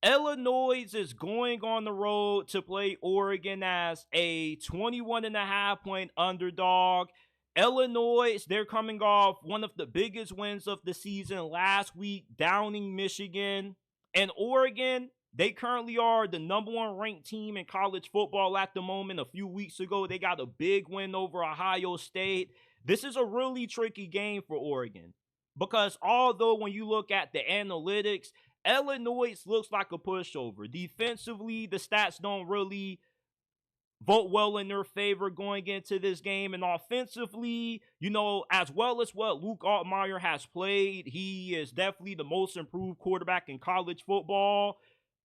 Illinois is going on the road to play Oregon as a 21.5 point underdog. Illinois, they're coming off one of the biggest wins of the season last week, downing Michigan. And Oregon, they currently are the number one ranked team in college football at the moment. A few weeks ago, they got a big win over Ohio State. This is a really tricky game for Oregon because although when you look at the analytics, Illinois looks like a pushover. Defensively, the stats don't really vote well in their favor going into this game. And offensively, as well as what Luke Altmaier has played, he is definitely the most improved quarterback in college football.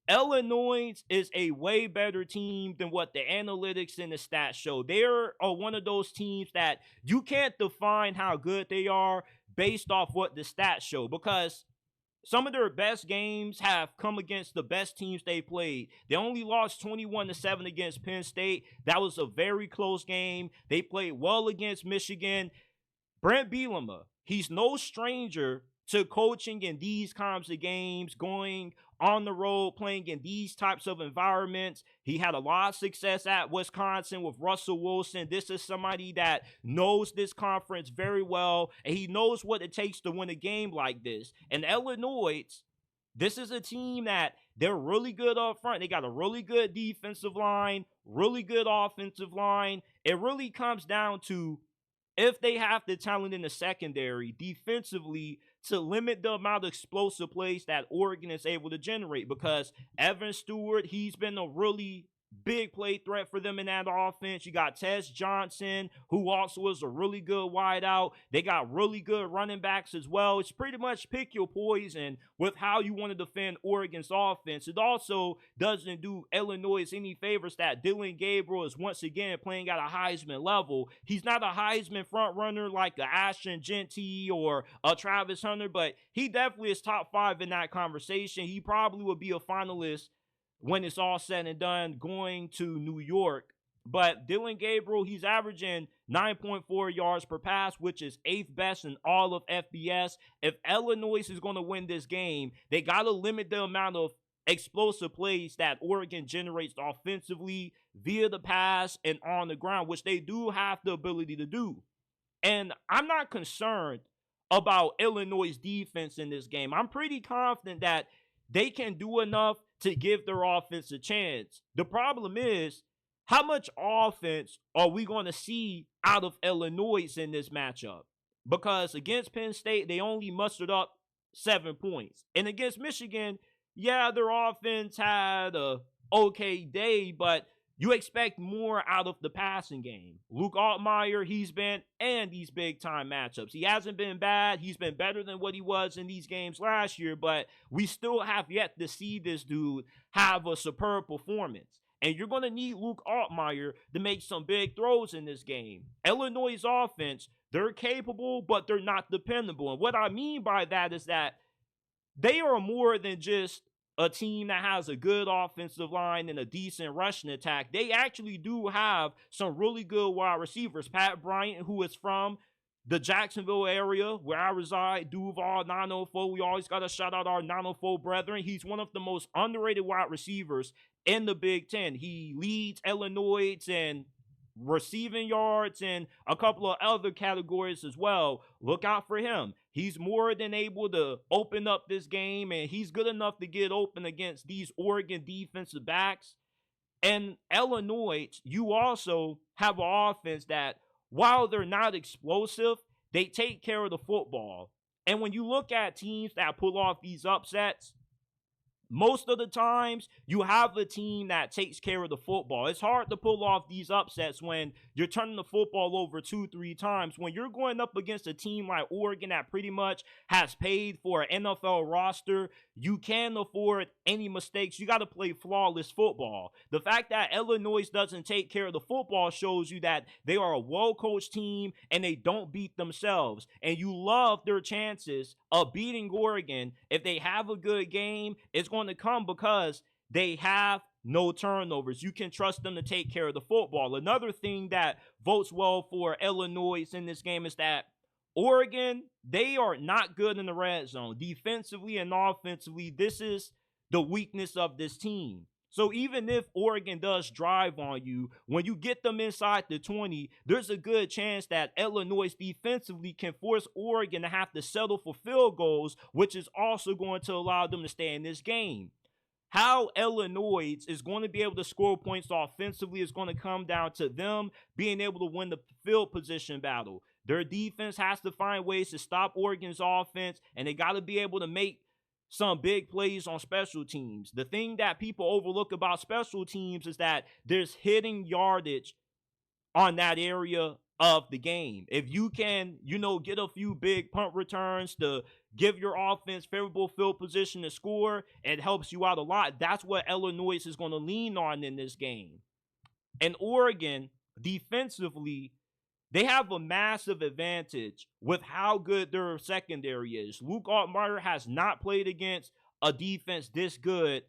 Illinois is a way better team than what the analytics and the stats show. They're one of those teams that you can't define how good they are based off what the stats show, because some of their best games have come against the best teams they played. They only lost 21-7 against Penn State. That was a very close game. They played well against Michigan. Brent Bielema, he's no stranger to coaching in these kinds of games, going on the road, playing in these types of environments. He had a lot of success at Wisconsin with Russell Wilson. This is somebody that knows this conference very well, and he knows what it takes to win a game like this. And Illinois, this is a team that they're really good up front. They got a really good defensive line, really good offensive line. It really comes down to if they have the talent in the secondary defensively to limit the amount of explosive plays that Oregon is able to generate, because Evan Stewart, he's been a really big play threat for them in that offense. You got Tess Johnson, who also is a really good wideout. They got really good running backs as well. It's pretty much pick your poison with how you want to defend Oregon's offense. It also doesn't do Illinois any favors that Dylan Gabriel is once again playing at a Heisman level. He's not a Heisman front runner like a Ashton Genty or a Travis Hunter, but he definitely is top 5 in that conversation. He probably would be a finalist when it's all said and done going to New York. But Dylan Gabriel, he's averaging 9.4 yards per pass, which is 8th best in all of FBS. If Illinois is going to win this game, they got to limit the amount of explosive plays that Oregon generates offensively via the pass and on the ground, which they do have the ability to do. And I'm not concerned about Illinois' defense in this game. I'm pretty confident that they can do enough to give their offense a chance. The problem is, how much offense are we going to see out of Illinois in this matchup? Because against Penn State, they only mustered up 7 points. And against Michigan, yeah, their offense had a okay day, but you expect more out of the passing game. Luke Altmaier, he's been in these big-time matchups. He hasn't been bad. He's been better than what he was in these games last year, but we still have yet to see this dude have a superb performance. And you're going to need Luke Altmaier to make some big throws in this game. Illinois' offense, they're capable, but they're not dependable. And what I mean by that is that they are more than just a team that has a good offensive line and a decent rushing attack. They actually do have some really good wide receivers. Pat Bryant, who is from the Jacksonville area where I reside, Duval 904. We always got to shout out our 904 brethren. He's one of the most underrated wide receivers in the Big Ten. He leads Illinois in receiving yards and a couple of other categories as well. Look out for him. He's more than able to open up this game, and he's good enough to get open against these Oregon defensive backs. And Illinois, you also have an offense that, while they're not explosive, they take care of the football. And when you look at teams that pull off these upsets, most of the times, you have a team that takes care of the football. It's hard to pull off these upsets when you're turning the football over 2-3 times. When you're going up against a team like Oregon that pretty much has paid for an NFL roster, you can't afford any mistakes. You got to play flawless football. The fact that Illinois doesn't take care of the football shows you that they are a well-coached team and they don't beat themselves. And you love their chances of beating Oregon. If they have a good game, it's going to come because they have no turnovers. You can trust them to take care of the football. Another thing that votes well for Illinois in this game is that Oregon, they are not good in the red zone. Defensively and offensively, this is the weakness of this team. So even if Oregon does drive on you, when you get them inside the 20, there's a good chance that Illinois defensively can force Oregon to have to settle for field goals, which is also going to allow them to stay in this game. How Illinois is going to be able to score points offensively is going to come down to them being able to win the field position battle. Their defense has to find ways to stop Oregon's offense, and they got to be able to make some big plays on special teams. The thing that people overlook about special teams is that there's hidden yardage on that area of the game. If you can, get a few big punt returns to give your offense favorable field position to score, it helps you out a lot. That's what Illinois is going to lean on in this game. And Oregon, defensively, they have a massive advantage with how good their secondary is. Luke Altmaier has not played against a defense this good.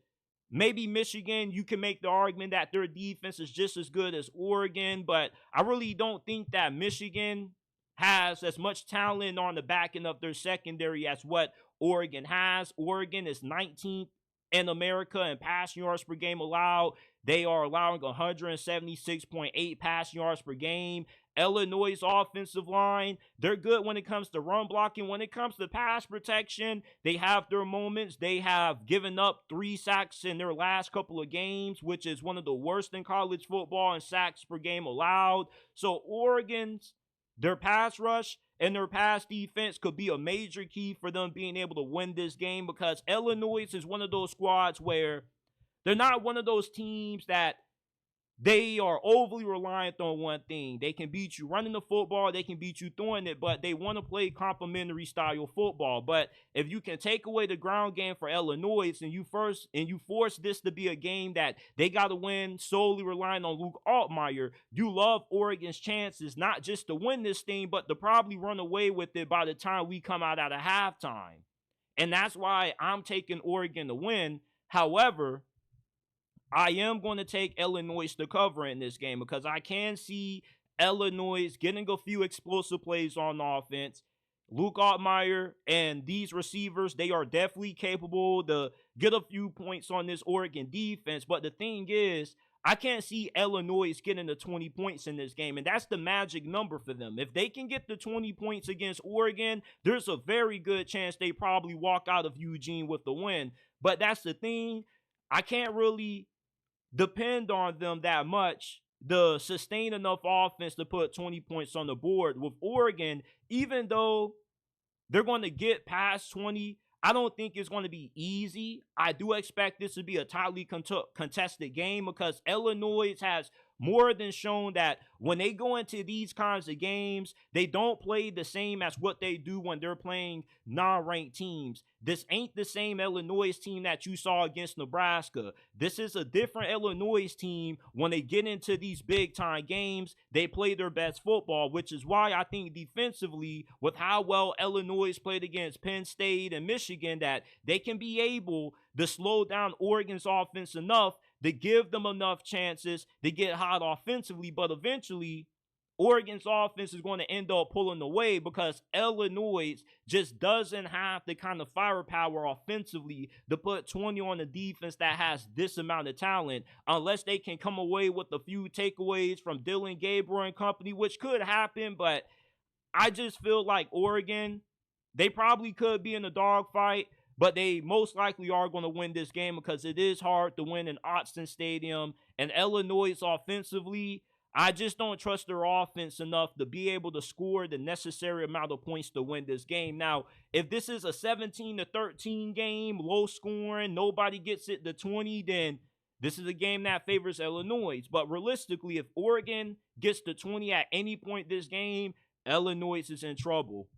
Maybe Michigan, you can make the argument that their defense is just as good as Oregon, but I really don't think that Michigan has as much talent on the back end of their secondary as what Oregon has. Oregon is 19th in America in passing yards per game allowed. They are allowing 176.8 passing yards per game. Illinois' offensive line, they're good when it comes to run blocking. When it comes to pass protection, they have their moments. They have given up 3 sacks in their last couple of games, which is one of the worst in college football in sacks per game allowed. So their pass rush and their pass defense could be a major key for them being able to win this game, because Illinois is one of those squads where they're not one of those teams that they are overly reliant on one thing. They can beat you running the football, they can beat you throwing it, but they want to play complementary style football. But if you can take away the ground game for Illinois and you force this to be a game that they got to win solely relying on Luke Altmaier, you love Oregon's chances not just to win this thing, but to probably run away with it by the time we come out of halftime. And that's why I'm taking Oregon to win. However, I am going to take Illinois to cover in this game because I can see Illinois getting a few explosive plays on offense. Luke Altmaier and these receivers, they are definitely capable to get a few points on this Oregon defense. But the thing is, I can't see Illinois getting the 20 points in this game, and that's the magic number for them. If they can get the 20 points against Oregon, there's a very good chance they probably walk out of Eugene with the win. But that's the thing. I can't really depend on them that much to sustain enough offense to put 20 points on the board. With Oregon, even though they're going to get past 20, I don't think it's going to be easy. I do expect this to be a tightly contested game because Illinois has more than shown that when they go into these kinds of games, they don't play the same as what they do when they're playing non-ranked teams. This ain't the same Illinois team that you saw against Nebraska. This is a different Illinois team. When they get into these big-time games, they play their best football, which is why I think defensively, with how well Illinois played against Penn State and Michigan, that they can be able to slow down Oregon's offense enough to give them enough chances to get hot offensively. But eventually, Oregon's offense is going to end up pulling away because Illinois just doesn't have the kind of firepower offensively to put 20 on a defense that has this amount of talent, unless they can come away with a few takeaways from Dylan Gabriel and company, which could happen. But I just feel like Oregon, they probably could be in a dogfight, but they most likely are going to win this game because it is hard to win in Autzen Stadium. And Illinois offensively, I just don't trust their offense enough to be able to score the necessary amount of points to win this game. Now, if this is a 17-13 game, low scoring, nobody gets it to 20, then this is a game that favors Illinois. But realistically, if Oregon gets to 20 at any point this game, Illinois is in trouble.